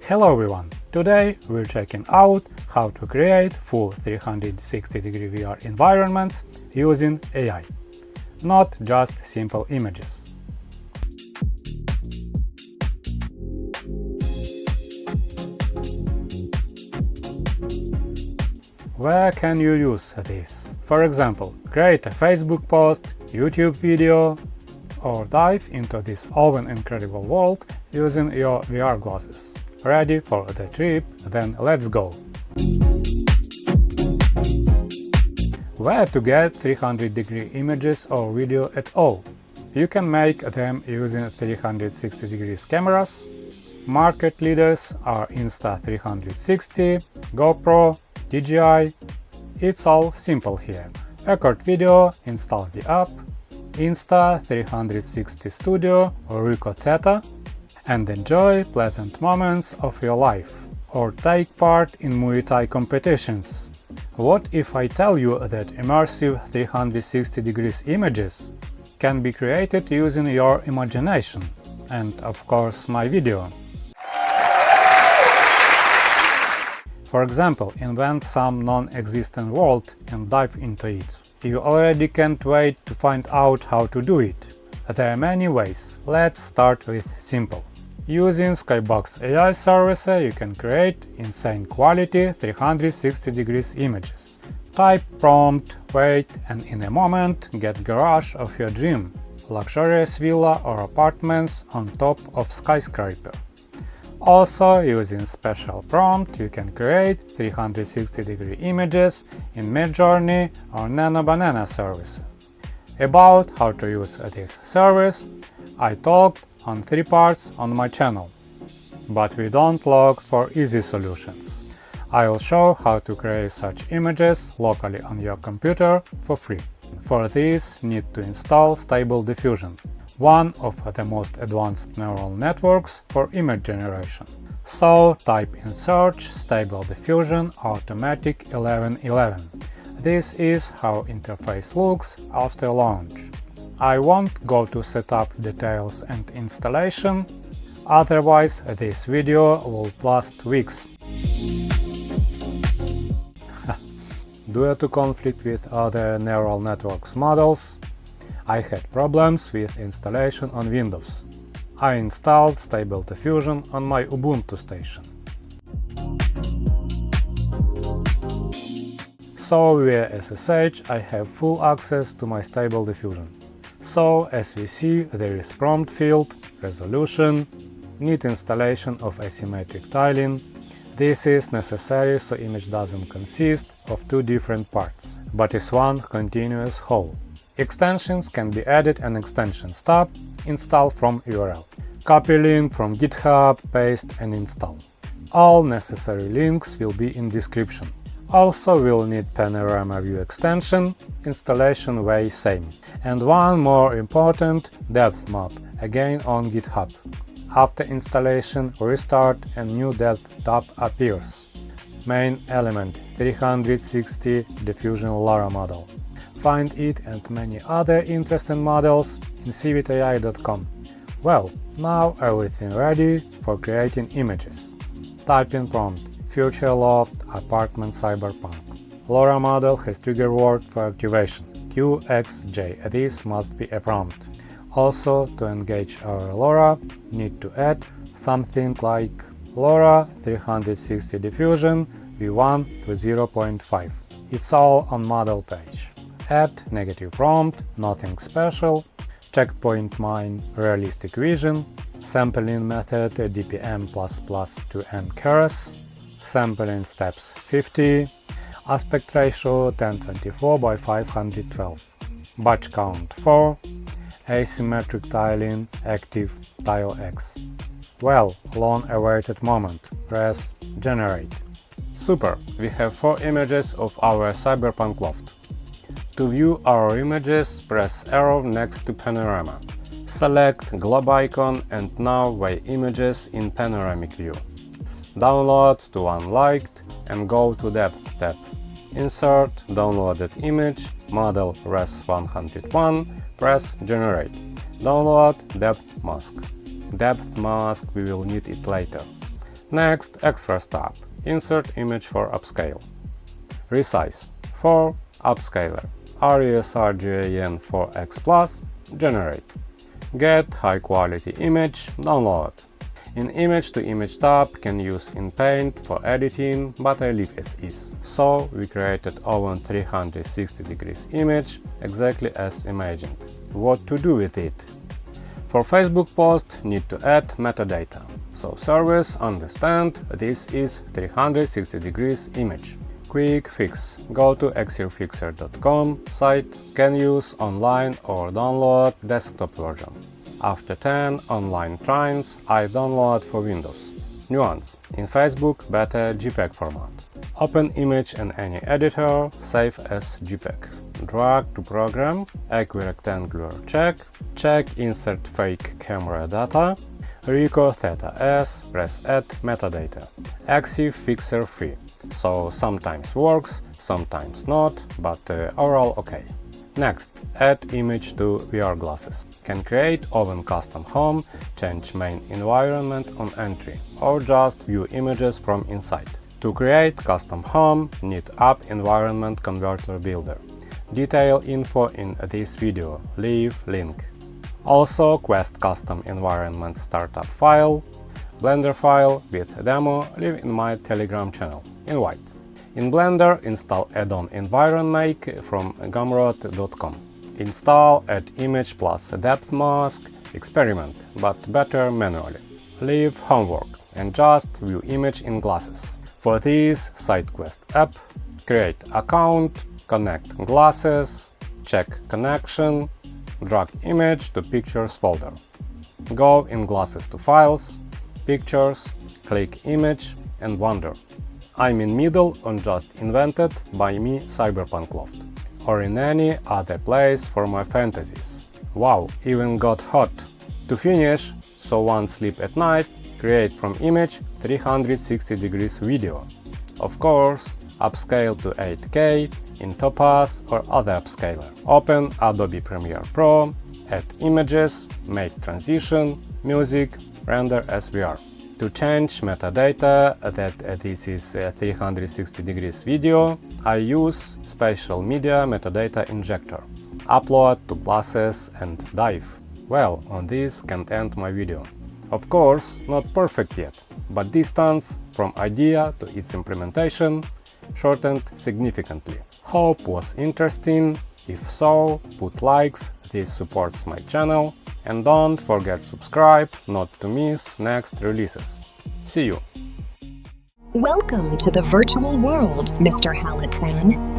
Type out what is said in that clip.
Hello everyone! Today we're checking out how to create full 360-degree VR environments using AI, not just simple images. Where can you use this? For example, create a Facebook post, YouTube video, or dive into this open incredible world using your VR glasses. Ready for the trip? Then let's go! Where to get 300-degree images or video at all? You can make them using 360 degrees cameras. Market leaders are Insta360, GoPro, DJI. It's all simple here. Record video, install the app, Insta360 Studio or Rico Theta, and enjoy pleasant moments of your life, or take part in Muay Thai competitions. What if I tell you that immersive 360 degrees images can be created using your imagination and, of course, my video? For example, invent some non-existent world and dive into it. You already can't wait to find out how to do it. There are many ways. Let's start with simple. Using SkyboxAI service, you can create insane quality 360 degrees images. Type prompt, wait, and in a moment get garage of your dream, luxurious villa or apartments on top of skyscraper. Also, using Spatial prompt, you can create 360-degree images in Midjourney or Nano Banana service. About how to use this service, I talked on 3 parts on my channel. But we don't look for easy solutions. I'll show how to create such images locally on your computer for free. For this, need to install Stable Diffusion, one of the most advanced neural networks for image generation. So type in search Stable Diffusion Automatic 1111. This is how interface looks after launch. I won't go to setup details and installation, otherwise this video will last weeks. Due to conflict with other neural networks models, I had problems with installation on Windows. I installed Stable Diffusion on my Ubuntu station. So via SSH I have full access to my Stable Diffusion. So as we see, there is prompt field, resolution, need installation of asymmetric tiling. This is necessary so image doesn't consist of 2 different parts, but is one continuous whole. Extensions can be added in Extensions tab, install from URL. Copy link from GitHub, paste and install. All necessary links will be in description. Also we'll need Panorama View extension, installation way same. And one more important, depth map, again on GitHub. After installation, restart and new depth tab appears. Main element 360 Diffusion LoRa model. Find it and many other interesting models in civitai.com. Well, now everything ready for creating images. Type in prompt Future Loft Apartment Cyberpunk. LoRa model has trigger word for activation QXJ. This must be a prompt. Also, to engage our LoRa, need to add something like LoRa 360 Diffusion V1 to 0.5. It's all on model page. Add negative prompt, nothing special. Checkpoint mine realistic vision. Sampling method DPM++ to n-keras. Sampling steps 50. Aspect ratio 1024 by 512. Batch count 4. Asymmetric tiling active tile X. Well, long awaited moment. Press generate. Super! We have 4 images of our cyberpunk loft. To view our images, press arrow next to panorama. Select globe icon and now weigh images in panoramic view. Download to unliked and go to depth tab. Insert downloaded image, model res101, press generate. Download depth mask. Depth mask, we will need it later. Next, Extras tab. Insert image for upscale. Resize. For upscaler. RESRGAN for X+. Generate. Get high quality image. Download. In image-to-image tab can use in Paint for editing, but I leave as is. So we created own 360 degrees image, exactly as imagined. What to do with it? For Facebook post need to add metadata. So service understand this is 360 degrees image. Quick fix. Go to exiffixer.com site, can use online or download desktop version. After 10 online tries, I download for Windows. Nuance. In Facebook, better JPEG format. Open image in any editor, save as JPEG. Drag to program, equirectangular check insert fake camera data, Rico Theta S, press add metadata. Exif Fixer free, so sometimes works, sometimes not, but overall okay. Next, add image to VR glasses. Can create open custom home, change main environment on entry, or just view images from inside. To create custom home, need app environment converter builder. Detail info in this video, leave link. Also Quest custom environment startup file, Blender file with demo leave in my Telegram channel, invite. In Blender, install Addon Environmake from gumroad.com. Install add image plus depth mask, experiment, but better manually. Leave homework and just view image in glasses. For this SideQuest app, create account, connect glasses, check connection, drag image to pictures folder. Go in glasses to files, pictures, click image and wander. I'm in middle on just invented by me Cyberpunk Loft, or in any other place for my fantasies. Wow, even got hot. To finish, so one sleep at night, create from image 360 degrees video. Of course, upscale to 8K in Topaz or other upscaler. Open Adobe Premiere Pro, add images, make transition, music, render as VR. To change metadata that this is a 360 degrees video, I use Spatial Media Metadata Injector. Upload to glasses and dive. Well, on this can end my video. Of course, not perfect yet, but distance from idea to its implementation shortened significantly. Hope was interesting. If so, put likes, this supports my channel, and don't forget subscribe not to miss next releases. See you! Welcome to the virtual world, Mr. Hallett-san.